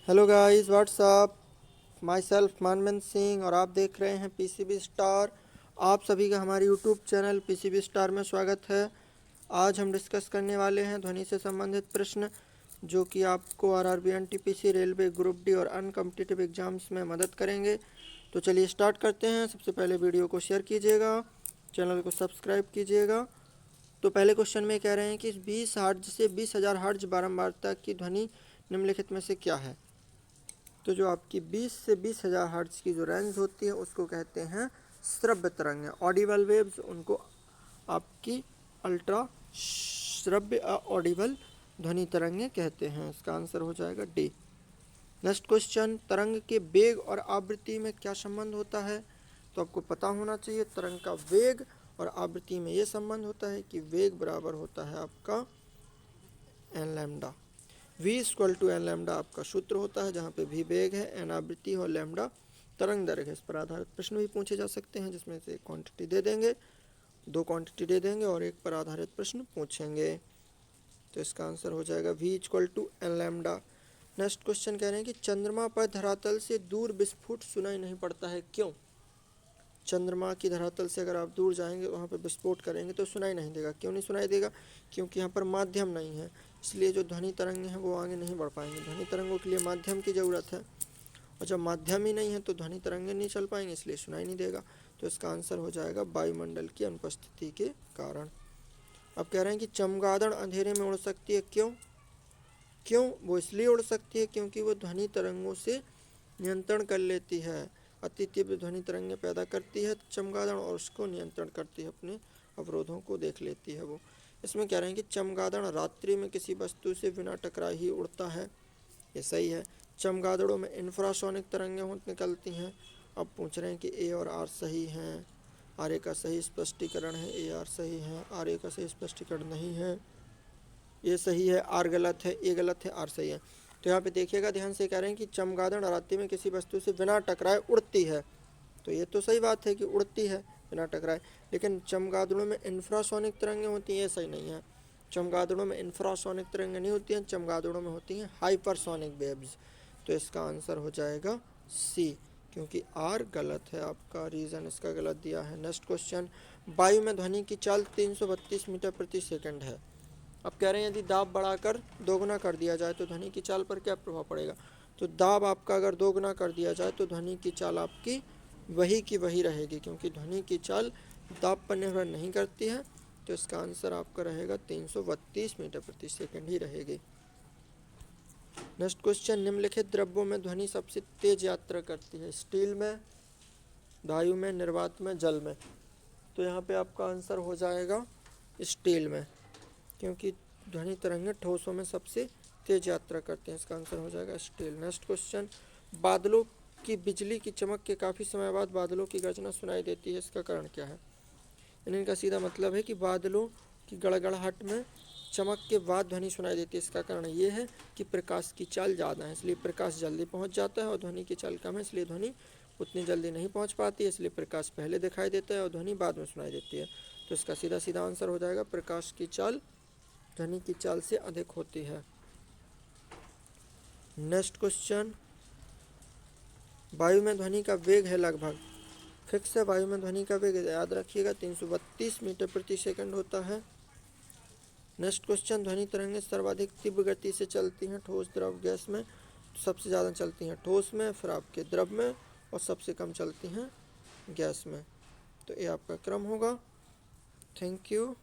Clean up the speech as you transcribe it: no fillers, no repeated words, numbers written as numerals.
Hello guys, what's up. Myself Manvendra Singh और आप देख रहे हैं पीसीबी स्टार। आप सभी का हमारे यूट्यूब चैनल पीसीबी स्टार में स्वागत है। आज हम डिस्कस करने वाले हैं ध्वनि से संबंधित प्रश्न जो कि आपको RRB, NTPC, railway, group D और अन्य कॉम्पिटिटिव एग्जाम्स में मदद करेंगे। तो चलिए स्टार्ट करते हैं। सबसे पहले वीडियो को शेयर कीजिएगा, चैनल को सब्सक्राइब कीजिएगा। तो पहले क्वेश्चन में कह रहे हैं कि 20 हर्ट्ज से 20,000 हर्ट्ज बारंबारता की ध्वनि निम्नलिखित में से क्या है। तो जो आपकी 20 से 20,000 हर्ट्ज की जो रेंज होती है उसको कहते हैं श्रव्य तरंगें, ऑडिबल वेव्स। उनको आपकी अल्ट्रा श्रव्य ऑडिबल ध्वनि तरंगें कहते हैं। इसका आंसर हो जाएगा डी। नेक्स्ट क्वेश्चन, तरंग के वेग और आवृत्ति में क्या संबंध होता है। तो आपको पता होना चाहिए तरंग का वेग और आवृत्ति में ये संबंध होता है कि वेग बराबर होता है आपका n lambda. v equal to n lambda आपका सूत्र होता है, जहाँ पे v वेग है, एन आवृत्ति और लैम्डा तरंग दैर्घ्य। इस पर आधारित प्रश्न भी पूछे जा सकते हैं, जिसमें से एक क्वांटिटी दे देंगे, दो क्वांटिटी दे देंगे और एक पर आधारित प्रश्न पूछेंगे। तो इसका आंसर हो जाएगा v equal to n lambda. Next question कह रहे हैं कि चंद्रमा पर धरातल से दूर विस्फोट सुनाई नहीं पड़ता है, क्यों। चंद्रमा की धरातल से अगर आप दूर जाएंगे, वहाँ पर विस्फोट करेंगे तो सुनाई नहीं देगा। क्यों नहीं सुनाई देगा? क्योंकि यहाँ पर माध्यम नहीं है, इसलिए जो ध्वनि तरंगे हैं वो आगे नहीं बढ़ पाएंगे। ध्वनि तरंगों के लिए माध्यम की ज़रूरत है, और जब माध्यम ही नहीं है तो ध्वनि तरंगे नहीं चल पाएंगे, इसलिए सुनाई नहीं देगा। तो इसका आंसर हो जाएगा वायुमंडल की अनुपस्थिति के कारण। अब कह रहे हैं कि चमगादड़ अंधेरे में उड़ सकती है, क्यों। क्यों वो इसलिए उड़ सकती है क्योंकि वो ध्वनि तरंगों से नियंत्रण कर लेती है। अति तीव्र ध्वनि तरंगें पैदा करती है चमगादड़ और उसको नियंत्रण करती है, अपने अवरोधों को देख लेती है वो। इसमें कह रहे हैं कि चमगादड़ रात्रि में किसी वस्तु से बिना टकराए ही उड़ता है, ये सही है। चमगादड़ों में इंफ्रासोनिक तरंगें निकलती हैं। अब पूछ रहे हैं कि ए और आर सही हैं। आर ए का सही स्पष्टीकरण है, ए आर सही है। आर ए का सही स्पष्टीकरण नहीं है, ये सही है। आर गलत है, ए गलत है, आर सही है। तो यहाँ पे देखिएगा ध्यान से, कह रहे हैं कि चमगादड़ रात्रि में किसी वस्तु से बिना टकराए उड़ती है, तो ये तो सही बात है कि उड़ती है बिना टकराए। लेकिन चमगादड़ों में इंफ्रासोनिक तरंगें होती हैं, ये सही नहीं है। चमगादड़ों में इंफ्रासोनिक तरंगें नहीं होती हैं, चमगादड़ों में होती हैं हाइपरसोनिक वेव्स। तो इसका आंसर हो जाएगा सी, क्योंकि आर गलत है, आपका रीज़न इसका गलत दिया है। नेक्स्ट क्वेश्चन, वायु में ध्वनि की चाल 332 मीटर प्रति सेकंड है। अब कह रहे हैं यदि दाब बढ़ाकर दोगुना कर दिया जाए तो ध्वनि की चाल पर क्या प्रभाव पड़ेगा। तो दाब आपका अगर दोगुना कर दिया जाए तो ध्वनि की चाल आपकी वही की वही रहेगी, क्योंकि ध्वनि की चाल दाब पर निर्भर नहीं करती है। तो इसका आंसर आपका रहेगा 332 मीटर प्रति सेकंड ही रहेगी। नेक्स्ट क्वेश्चन, निम्नलिखित द्रव्यों में ध्वनि सबसे तेज यात्रा करती है। स्टील में, वायु में, निर्वात में, जल में। तो यहाँ पे आपका आंसर हो जाएगा स्टील में, क्योंकि ध्वनि तरंगें ठोसों में सबसे तेज यात्रा करते हैं। इसका आंसर हो जाएगा स्टील। नेक्स्ट क्वेश्चन, बादलों की बिजली की चमक के काफ़ी समय बाद बादलों की गर्जना सुनाई देती है, इसका कारण क्या है। इनका सीधा मतलब है कि बादलों की गड़गड़ाहट में चमक के बाद ध्वनि सुनाई देती है। इसका कारण ये है कि प्रकाश की चाल ज़्यादा है, इसलिए प्रकाश जल्दी पहुंच जाता है, और ध्वनि की चाल कम है, इसलिए ध्वनि उतनी जल्दी नहीं पहुंच पाती है, इसलिए प्रकाश पहले दिखाई देता है और ध्वनि बाद में सुनाई देती है। तो इसका सीधा सीधा आंसर हो जाएगा प्रकाश की चाल ध्वनि की चाल से अधिक होती है। नेक्स्ट क्वेश्चन, वायु में ध्वनि का वेग है लगभग, फिक्स है। वायु में ध्वनि का वेग याद रखिएगा 332 मीटर प्रति सेकंड होता है। नेक्स्ट क्वेश्चन, ध्वनि तरंगें सर्वाधिक तीव्र गति से चलती हैं ठोस, द्रव, गैस में। सबसे ज़्यादा चलती हैं ठोस में, फिर आपके द्रव में, और सबसे कम चलती हैं गैस में। तो ये आपका क्रम होगा। Thank you.